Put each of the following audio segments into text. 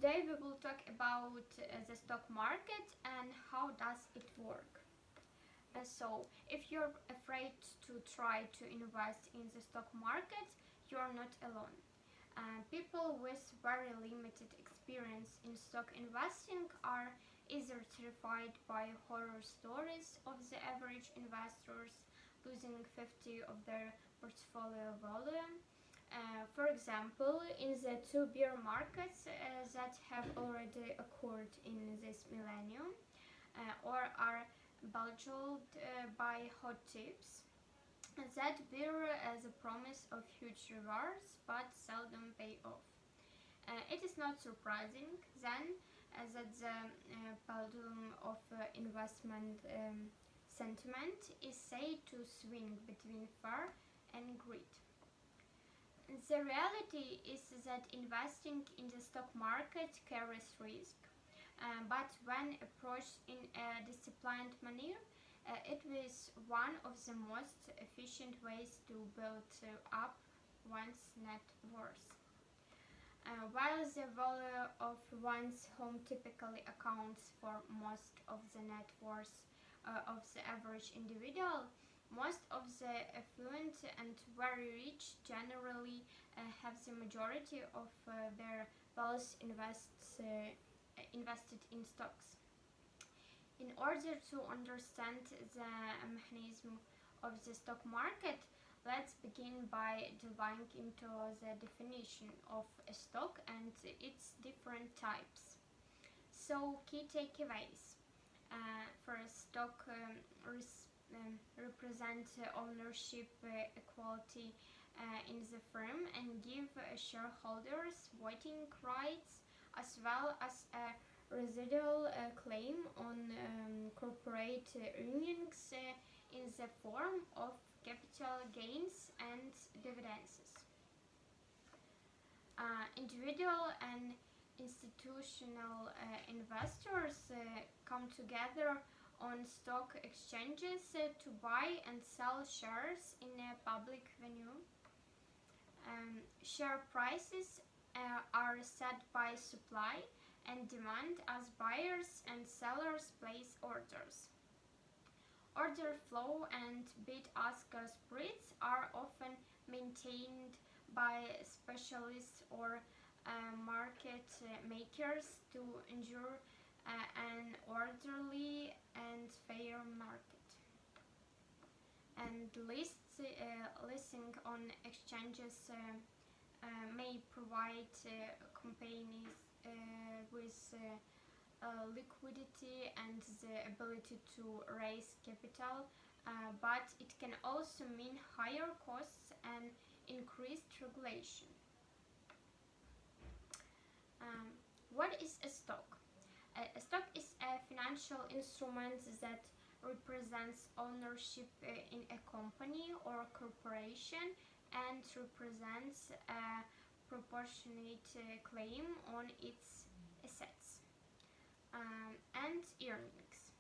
Today we will talk about the stock market and how does it work. So, if you're afraid to try to invest in the stock market, you're not alone. People with very limited experience in stock investing are either terrified by horror stories of the average investors losing 50 of their portfolio volume. For example, in the two bear markets that have already occurred in this millennium, or are belittled by hot tips that bear the promise of huge rewards but seldom pay off. It is not surprising then that the pendulum of investment sentiment is said to swing between fear and greed. The reality is that investing in the stock market carries risk, but when approached in a disciplined manner, it is one of the most efficient ways to build up one's net worth. While the value of one's home typically accounts for most of the net worth of the average individual, most of the affluent and very rich generally have the majority of their wealth invested in stocks. In order to understand the mechanism of the stock market, let's begin by delving into the definition of a stock and its different types. So, key takeaways. First, stock represent ownership equality in the firm and give shareholders voting rights as well as a residual claim on corporate earnings in the form of capital gains and dividends. Individual and institutional investors come together on stock exchanges to buy and sell shares in a public venue. Share prices are set by supply and demand as buyers and sellers place orders. Order flow and bid-ask spreads are often maintained by specialists or market makers to ensure an orderly and fair market. And listing on exchanges may provide companies with liquidity and the ability to raise capital, but it can also mean higher costs and increased regulation. What is a stock? A stock is a financial instrument that represents ownership in a company or corporation and represents a proportionate claim on its assets and earnings.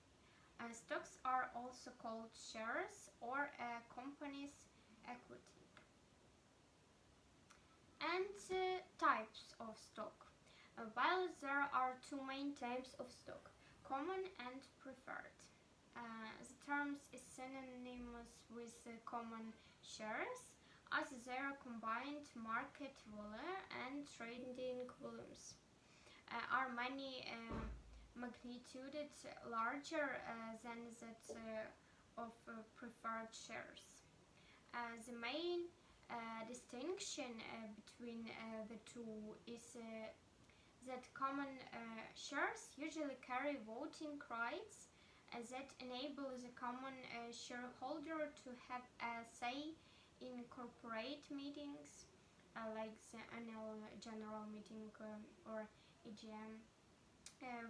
Stocks are also called shares or a company's equity. And types of stock. While there are two main types of stock, common and preferred. The terms is synonymous with common shares as their combined market value and trading volumes are many magnitudes larger than that of preferred shares. The main distinction between the two is that common shares usually carry voting rights that enable the common shareholder to have a say in corporate meetings like the annual general meeting or EGM,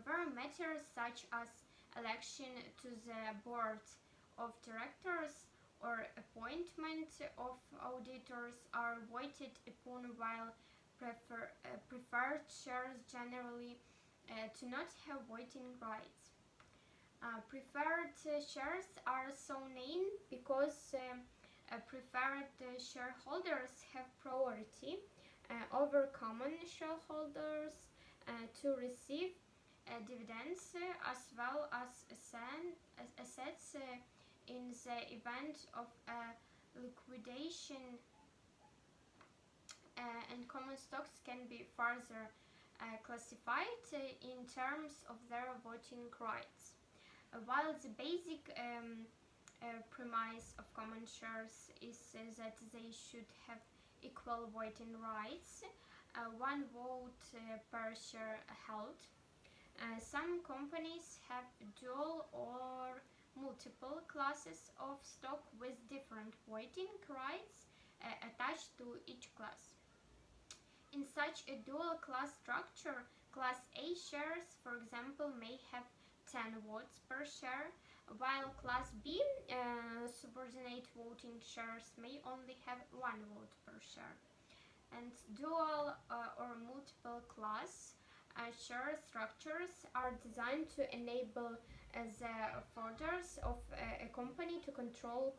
where matters such as election to the board of directors or appointment of auditors are voted upon, while preferred shares generally do not have voting rights. Preferred shares are so named because preferred shareholders have priority over common shareholders to to receive dividends as well as assets in the event of a liquidation, and common stocks can be further classified in terms of their voting rights. While the basic premise of common shares is that they should have equal voting rights, one vote per share held. Some companies have dual or multiple classes of stock with different voting rights attached to each class. In such a dual class structure, Class A shares, for example, may have 10 votes per share, while Class B subordinate voting shares may only have 1 vote per share. And dual or multiple class share structures are designed to enable the founders of a company to control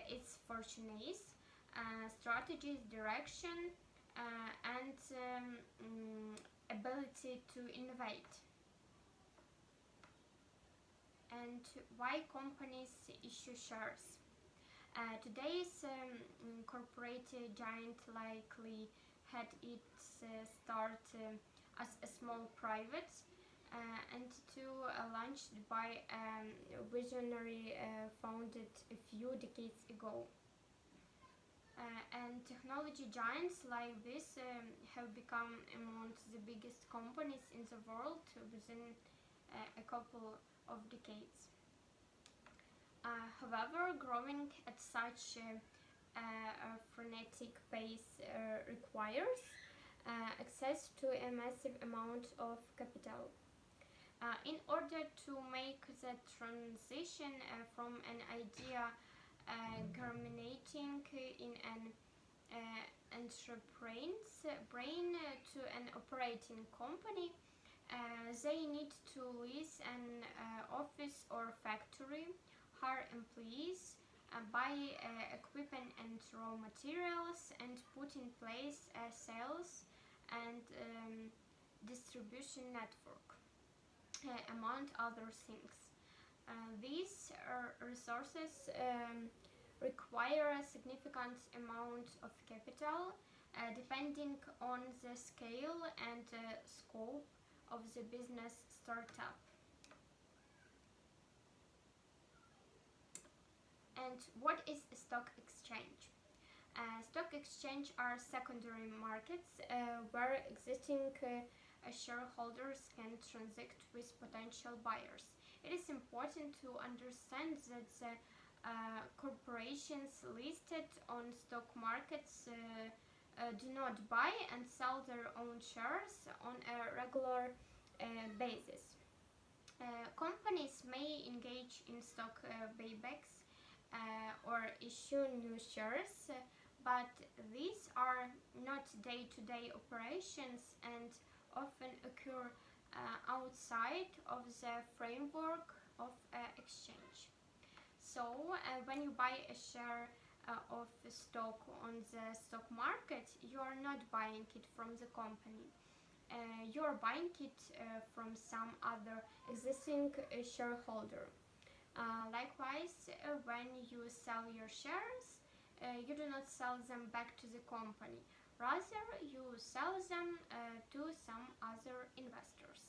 its fortunes, strategies, direction, and ability to innovate. And why companies issue shares? Today's corporate giant likely had its start as a small private entity launched by a visionary founded a few decades ago. And technology giants like this have become among the biggest companies in the world within a couple of decades. However, growing at such a frenetic pace requires access to a massive amount of capital. In order to make the transition from an idea germinating in an entrepreneur's brain to an operating company, they need to lease an office or factory, hire employees, buy equipment and raw materials, and put in place a sales and distribution network, among other things. These resources require a significant amount of capital, depending on the scale and scope of the business startup. And what is a stock exchange? Stock exchange are secondary markets where existing shareholders can transact with potential buyers. It is important to understand that the corporations listed on stock markets do not buy and sell their own shares on a regular basis. Companies may engage in stock buybacks or issue new shares, but these are not day-to-day operations and often occur outside of the framework of exchange. So, when you buy a share of stock on the stock market, you are not buying it from the company. You are buying it from some other existing shareholder. Likewise, when you sell your shares, you do not sell them back to the company. Rather, you sell them to some other investors.